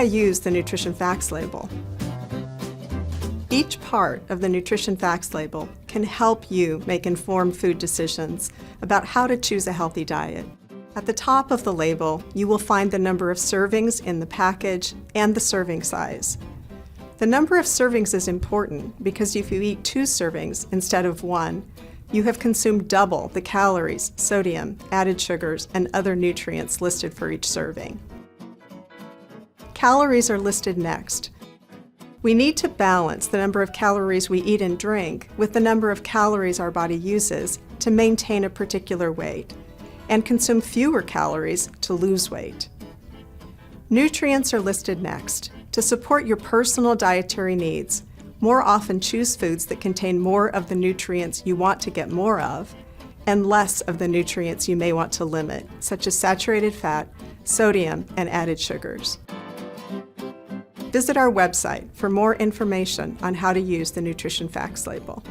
I use the nutrition facts label? Each part of the nutrition facts label can help you make informed food decisions about how to choose a healthy diet. At the top of the label, you will find the number of servings in the package and the serving size. The number of servings is important because if you eat 2 servings instead of 1, you have consumed double the calories, sodium, added sugars, and other nutrients listed for each serving. Calories are listed next. We need to balance the number of calories we eat and drink with the number of calories our body uses to maintain a particular weight, and consume fewer calories to lose weight. Nutrients are listed next. To support your personal dietary needs, more often choose foods that contain more of the nutrients you want to get more of, and less of the nutrients you may want to limit, such as saturated fat, sodium, and added sugars. Visit our website for more information on how to use the nutrition facts label.